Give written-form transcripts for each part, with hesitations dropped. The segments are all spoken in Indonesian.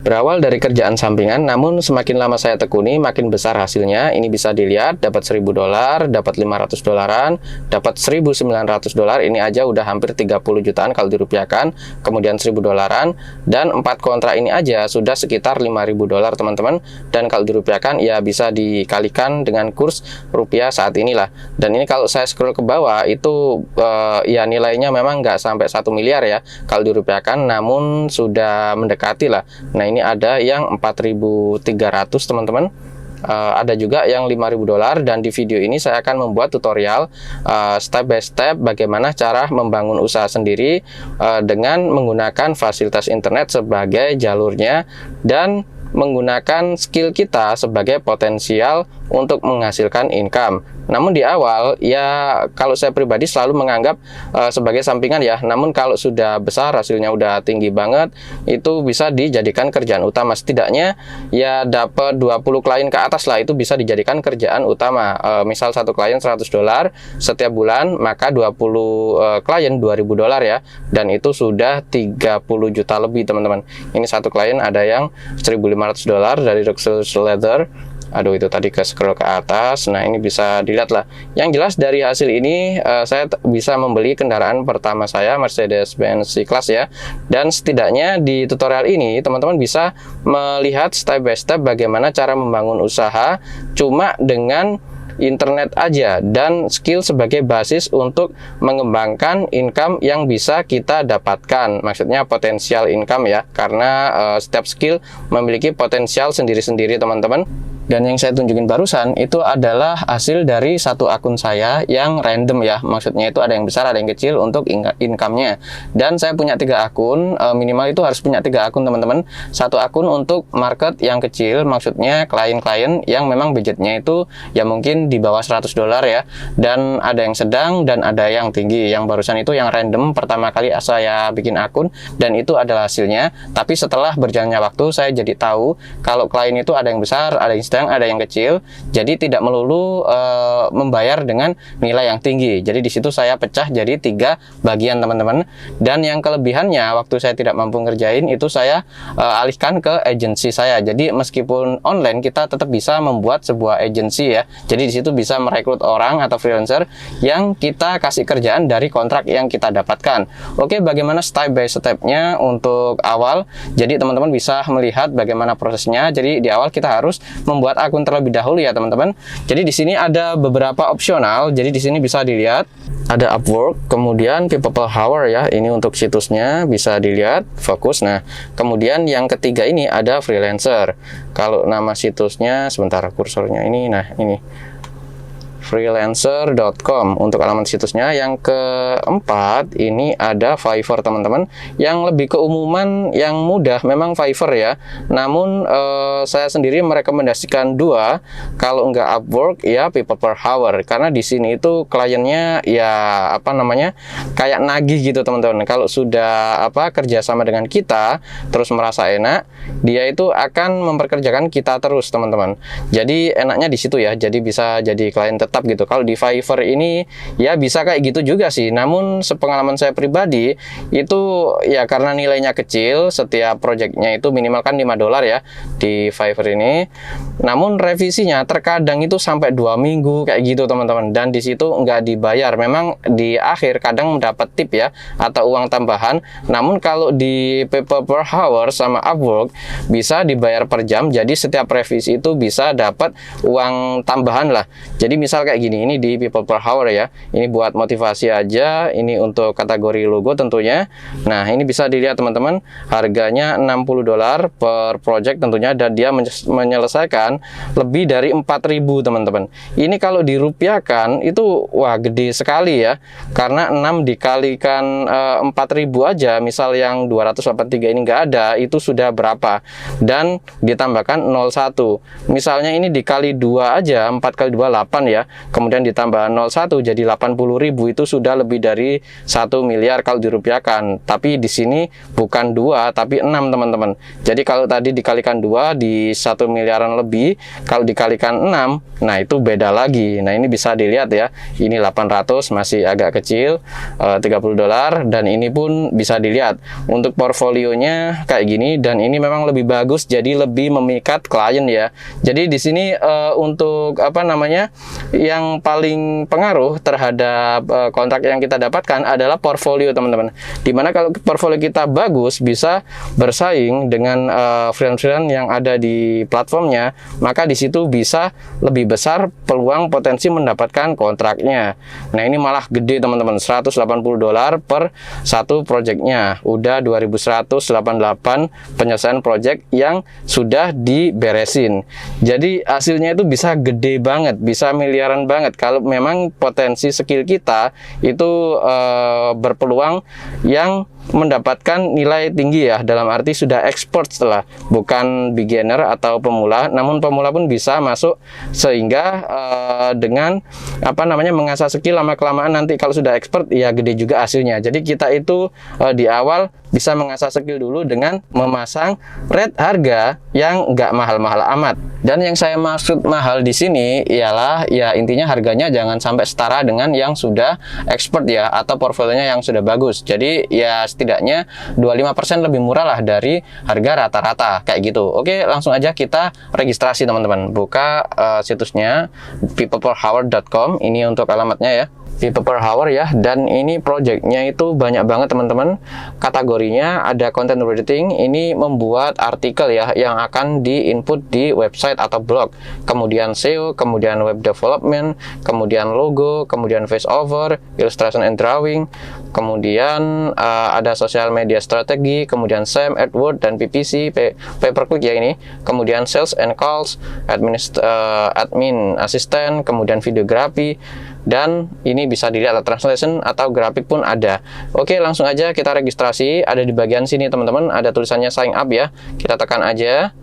Berawal dari kerjaan sampingan, namun semakin lama saya tekuni, makin besar hasilnya. Ini bisa dilihat, dapat $1.000, dapat $500, dapat $1.900. Ini aja udah hampir 30 jutaan kalau dirupiahkan. Kemudian $1.000, dan 4 kontrak ini aja sudah sekitar $5.000 teman-teman. Dan kalau dirupiahkan ya bisa dikalikan dengan kurs rupiah saat inilah. Dan ini kalau saya scroll ke bawah itu ya nilainya memang nggak sampai 1 miliar ya kalau dirupiahkan, namun sudah mendekati lah. Nah, ini ada yang 4.300 teman-teman, ada juga yang $5.000. Dan di video ini saya akan membuat tutorial step by step bagaimana cara membangun usaha sendiri dengan menggunakan fasilitas internet sebagai jalurnya dan menggunakan skill kita sebagai potensial untuk menghasilkan income. Namun di awal ya kalau saya pribadi selalu menganggap sebagai sampingan ya. Namun kalau sudah besar, hasilnya udah tinggi banget, itu bisa dijadikan kerjaan utama. Setidaknya ya dapat 20 klien ke atas lah, itu bisa dijadikan kerjaan utama. Misal satu klien $100 setiap bulan, maka 20 klien $2.000 ya. Dan itu sudah 30 juta lebih teman-teman. Ini satu klien ada yang $1.500 dari Roxas Leather. Aduh, itu tadi ke scroll ke atas. Nah, ini bisa dilihat lah. Yang jelas dari hasil ini saya bisa membeli kendaraan pertama saya, Mercedes-Benz C-Class ya. Dan setidaknya di tutorial ini teman-teman bisa melihat step by step bagaimana cara membangun usaha cuma dengan internet aja dan skill sebagai basis untuk mengembangkan income yang bisa kita dapatkan. Maksudnya potensial income ya, karena setiap skill memiliki potensial sendiri-sendiri teman-teman. Dan yang saya tunjukin barusan itu adalah hasil dari satu akun saya yang random ya. Maksudnya itu ada yang besar, ada yang kecil untuk income-nya. Dan saya punya 3 akun, minimal itu harus punya 3 akun teman-teman. Satu akun untuk market yang kecil, maksudnya klien-klien yang memang budgetnya itu ya mungkin di bawah $100 ya. Dan ada yang sedang dan ada yang tinggi. Yang barusan itu yang random, pertama kali saya bikin akun dan itu adalah hasilnya. Tapi setelah berjalannya waktu saya jadi tahu kalau klien itu ada yang besar, ada yang sedang, ada yang kecil, jadi tidak melulu membayar dengan nilai yang tinggi. Jadi di situ saya pecah jadi 3 bagian teman-teman. Dan yang kelebihannya waktu saya tidak mampu ngerjain itu saya alihkan ke agensi saya. Jadi meskipun online kita tetap bisa membuat sebuah agensi ya. Jadi di situ bisa merekrut orang atau freelancer yang kita kasih kerjaan dari kontrak yang kita dapatkan. Oke, bagaimana step by stepnya untuk awal? Jadi teman-teman bisa melihat bagaimana prosesnya. Jadi di awal kita harus membuat akun terlebih dahulu ya teman-teman. Jadi di sini ada beberapa opsional. Jadi di sini bisa dilihat ada Upwork, kemudian People Per Hour ya. Ini untuk situsnya bisa dilihat fokus. Nah, kemudian yang ketiga ini ada freelancer. Kalau nama situsnya sebentar kursornya ini. Nah, ini freelancer.com untuk alamat situsnya. Yang keempat ini ada Fiverr teman-teman, yang lebih keumuman yang mudah memang Fiverr ya. Namun saya sendiri merekomendasikan 2, kalau enggak Upwork ya People Per Hour, karena di sini itu kliennya ya apa namanya kayak nagih gitu teman-teman. Kalau sudah kerjasama dengan kita terus merasa enak, dia itu akan memperkerjakan kita terus teman-teman. Jadi enaknya di situ ya. Jadi bisa jadi klien tetap gitu. Kalau di Fiverr ini ya bisa kayak gitu juga sih. Namun sepengalaman saya pribadi itu ya karena nilainya kecil, setiap projectnya itu minimal kan $5 ya di Fiverr ini. Namun revisinya terkadang itu sampai 2 minggu kayak gitu teman-teman. Dan di situ nggak dibayar. Memang di akhir kadang mendapat tip ya atau uang tambahan. Namun kalau di People Per Hour sama Upwork bisa dibayar per jam. Jadi setiap revisi itu bisa dapat uang tambahan lah. Jadi misal kayak gini, ini di People Per Hour ya. Ini buat motivasi aja, ini untuk kategori logo tentunya. Nah, ini bisa dilihat teman-teman, harganya $60 per project tentunya, dan dia menyelesaikan lebih dari 4.000 teman-teman. Ini kalau dirupiahkan itu wah gede sekali ya. Karena 6 dikalikan 4.000 aja, misal yang 283 ini nggak ada, itu sudah berapa? Dan ditambahkan 01. Misalnya ini dikali 2 aja, 4 kali 2 8 ya. kemudian ditambah 01 jadi 80.000, itu sudah lebih dari 1 miliar kalau dirupiahkan. Tapi di sini bukan 2 tapi 6 teman-teman. Jadi kalau tadi dikalikan 2 di 1 miliaran lebih, kalau dikalikan 6, nah itu beda lagi. Nah ini bisa dilihat ya, ini 800 masih agak kecil, $30, dan ini pun bisa dilihat untuk portfolionya kayak gini, dan ini memang lebih bagus, jadi lebih memikat klien ya. Jadi di sini untuk apa namanya, yang paling pengaruh terhadap kontrak yang kita dapatkan adalah portfolio teman-teman. Dimana kalau portfolio kita bagus, bisa bersaing dengan freelance-freelance yang ada di platformnya, maka di situ bisa lebih besar peluang potensi mendapatkan kontraknya. Nah ini malah gede teman-teman, $180 per satu projectnya, udah 2188 penyelesaian project yang sudah diberesin. Jadi hasilnya itu bisa gede banget, bisa miliaran banget kalau memang potensi skill kita itu berpeluang yang mendapatkan nilai tinggi ya, dalam arti sudah expert setelah, bukan beginner atau pemula, namun pemula pun bisa masuk, sehingga dengan apa namanya, mengasah skill lama-kelamaan nanti kalau sudah expert ya gede juga hasilnya. Jadi kita itu di awal bisa mengasah skill dulu dengan memasang rate harga yang nggak mahal-mahal amat. Dan yang saya maksud mahal di sini ialah ya intinya harganya jangan sampai setara dengan yang sudah expert ya, atau portfolionya yang sudah bagus. Jadi ya setidaknya 25% lebih murah lah dari harga rata-rata kayak gitu. Oke, langsung aja kita registrasi teman-teman. Buka situsnya peopleperhour.com, ini untuk alamatnya ya, people per hour ya. Dan ini projectnya itu banyak banget teman-teman. Kategorinya ada content writing, ini membuat artikel ya yang akan di-input di website atau blog, kemudian SEO, kemudian web development, kemudian logo, kemudian voice over, illustration and drawing, kemudian ada social media strategi, kemudian SEM, AdWords, dan PPC, pay per click ya ini, kemudian sales and calls, admin assistant, kemudian videografi, dan ini bisa dilihat translation atau grafik pun ada. Oke, langsung aja kita registrasi. Ada di bagian sini teman-teman, ada tulisannya sign up ya, kita tekan aja.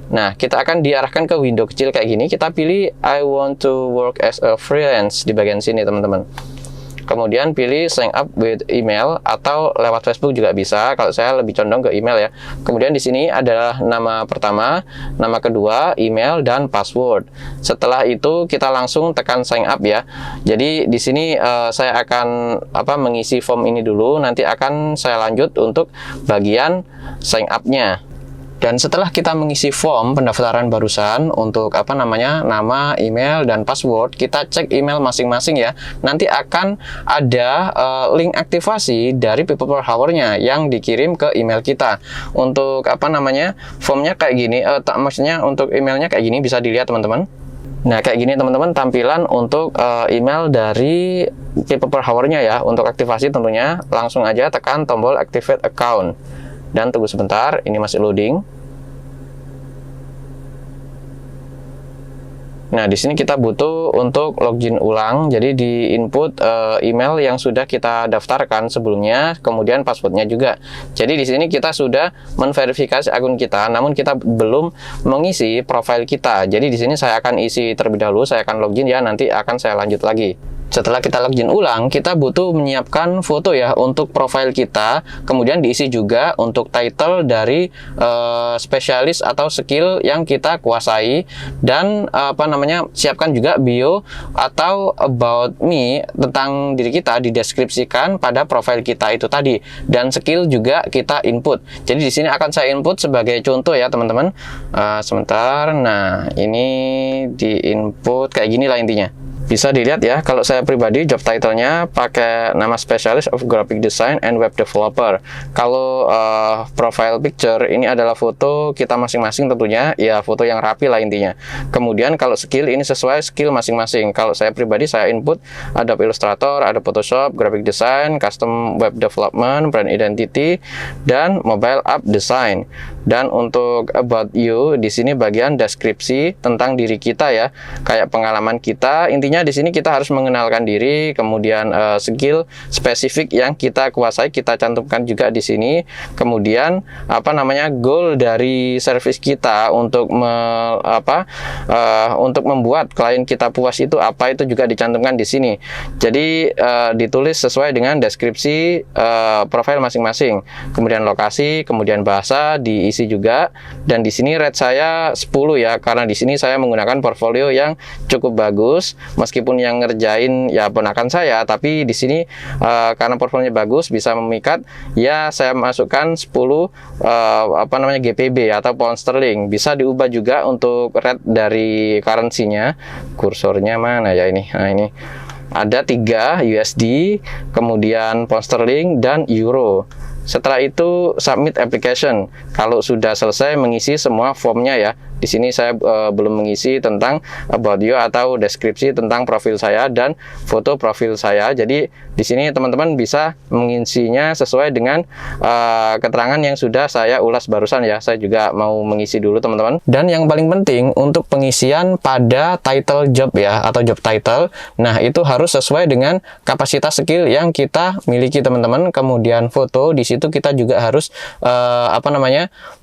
Nah, kita akan diarahkan ke window kecil kayak gini. Kita pilih I want to work as a freelance di bagian sini teman-teman. Kemudian pilih sign up with email, atau lewat Facebook juga bisa. Kalau saya lebih condong ke email ya. Kemudian di sini adalah nama pertama, nama kedua, email, dan password. Setelah itu kita langsung tekan sign up ya. Jadi di sini saya akan mengisi form ini dulu. Nanti akan saya lanjut untuk bagian sign up-nya. Dan setelah kita mengisi form pendaftaran barusan untuk nama, email, dan password, kita cek email masing-masing ya. Nanti akan ada link aktivasi dari People Per Hour-nya yang dikirim ke email kita. Untuk formnya kayak gini, maksudnya untuk emailnya kayak gini, bisa dilihat teman-teman. Nah kayak gini teman-teman tampilan untuk email dari People Per Hour-nya ya. Untuk aktivasi tentunya langsung aja tekan tombol activate account. Dan tunggu sebentar, ini masih loading. Nah, di sini kita butuh untuk login ulang. Jadi di input email yang sudah kita daftarkan sebelumnya, kemudian passwordnya juga. Jadi di sini kita sudah menverifikasi akun kita, namun kita belum mengisi profil kita. Jadi di sini saya akan isi terlebih dahulu, saya akan login ya, nanti akan saya lanjut lagi. Setelah kita login ulang, kita butuh menyiapkan foto ya untuk profil kita, kemudian diisi juga untuk title dari spesialis atau skill yang kita kuasai, dan siapkan juga bio atau about me tentang diri kita, dideskripsikan pada profil kita itu tadi, dan skill juga kita input. Jadi di sini akan saya input sebagai contoh ya teman-teman. Sebentar, nah ini di input kayak gini lah intinya. Bisa dilihat ya, kalau saya pribadi job title-nya pakai nama Specialist of Graphic Design and Web Developer. Kalau profile picture ini adalah foto kita masing-masing tentunya, ya foto yang rapi lah intinya. Kemudian kalau skill ini sesuai skill masing-masing. Kalau saya pribadi saya input Adobe Illustrator, ada Photoshop, Graphic Design, Custom Web Development, Brand Identity, dan Mobile App Design. Dan untuk about you di sini bagian deskripsi tentang diri kita ya, kayak pengalaman kita. Intinya di sini kita harus mengenalkan diri, kemudian skill spesifik yang kita kuasai kita cantumkan juga di sini. Kemudian goal dari service kita untuk untuk membuat klien kita puas itu apa, itu juga dicantumkan di sini. Jadi ditulis sesuai dengan deskripsi profil masing-masing. Kemudian lokasi, kemudian bahasa diisi juga. Dan di sini rate saya 10 ya, karena di sini saya menggunakan portfolio yang cukup bagus. Meskipun yang ngerjain ya ponakan saya, tapi di sini karena portfolionya bagus, bisa memikat, ya saya masukkan 10 GPB atau pound sterling. Bisa diubah juga untuk rate dari currency-nya. Kursornya mana ya ini? Nah, ini ada 3 USD, kemudian pound sterling dan euro. Setelah itu submit application. Kalau sudah selesai mengisi semua formnya ya. Di sini saya belum mengisi tentang about you atau deskripsi tentang profil saya dan foto profil saya. Jadi di sini teman-teman bisa mengisinya sesuai dengan keterangan yang sudah saya ulas barusan ya. Saya juga mau mengisi dulu teman-teman. Dan yang paling penting untuk pengisian pada title job ya, atau job title. Nah, itu harus sesuai dengan kapasitas skill yang kita miliki teman-teman. Kemudian foto, di situ kita juga harus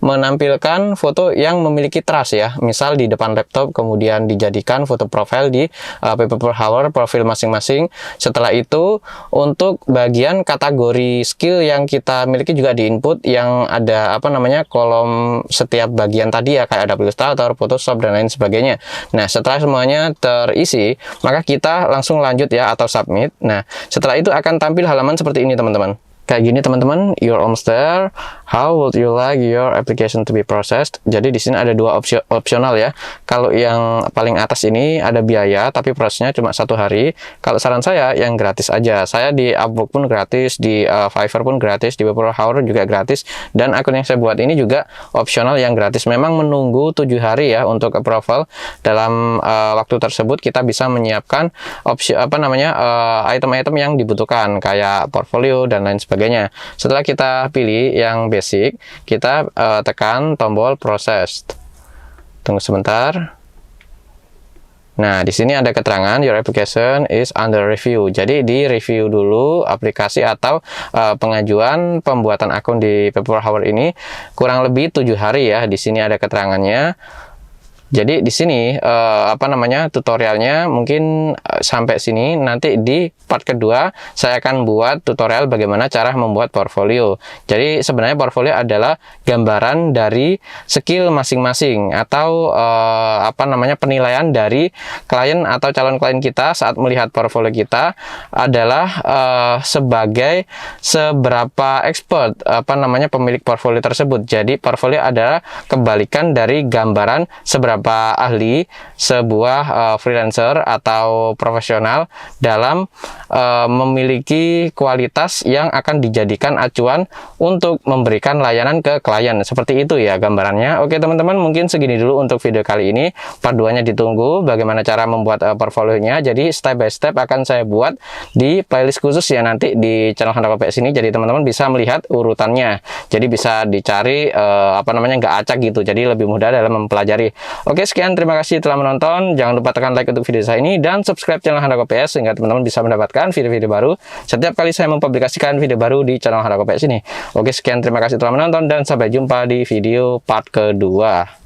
menampilkan foto yang memiliki trust ya, misal di depan laptop, kemudian dijadikan foto profil di paper per hour profil masing-masing. Setelah itu untuk bagian kategori skill yang kita miliki juga di input, yang ada kolom setiap bagian tadi ya, kayak ada Illustrator, Photoshop dan lain sebagainya. Nah, setelah semuanya terisi, maka kita langsung lanjut ya, atau submit. Nah, setelah itu akan tampil halaman seperti ini teman-teman. Kayak gini teman-teman, you're almost there. How would you like your application to be processed? Jadi di sini ada 2 opsional ya. Kalau yang paling atas ini ada biaya, tapi prosesnya cuma 1 hari. Kalau saran saya yang gratis aja. Saya di Upwork pun gratis, di Fiverr pun gratis, di Paper Hour juga gratis. Dan akun yang saya buat ini juga opsional yang gratis. Memang menunggu 7 hari ya untuk approval. Dalam waktu tersebut kita bisa menyiapkan item-item yang dibutuhkan, kayak portfolio dan lain sebagainya. Setelah kita pilih yang basic, kita tekan tombol proses. Tunggu sebentar. Nah, di sini ada keterangan your application is under review. Jadi di review dulu aplikasi atau pengajuan pembuatan akun di Paper Hour ini kurang lebih 7 hari ya. Di sini ada keterangannya. Jadi di sini tutorialnya mungkin sampai sini. Nanti di part kedua saya akan buat tutorial bagaimana cara membuat portfolio. Jadi sebenarnya portfolio adalah gambaran dari skill masing-masing atau penilaian dari klien atau calon klien kita saat melihat portfolio kita adalah sebagai seberapa expert pemilik portfolio tersebut. Jadi portfolio adalah kebalikan dari gambaran seberapa ahli sebuah freelancer atau profesional dalam memiliki kualitas yang akan dijadikan acuan untuk memberikan layanan ke klien. Seperti itu ya gambarannya. Oke teman-teman, mungkin segini dulu untuk video kali ini. Part 2-nya ditunggu bagaimana cara membuat portfolionya. Jadi step by step akan saya buat di playlist khusus ya nanti di channel Handoko PS ini. Jadi teman-teman bisa melihat urutannya. Jadi bisa dicari nggak acak gitu. Jadi lebih mudah dalam mempelajari. Oke, sekian, terima kasih telah menonton. Jangan lupa tekan like untuk video saya ini dan subscribe channel Handoko PS sehingga teman-teman bisa mendapatkan video-video baru setiap kali saya mempublikasikan video baru di channel Handoko PS ini. Oke, sekian, terima kasih telah menonton dan sampai jumpa di video part kedua.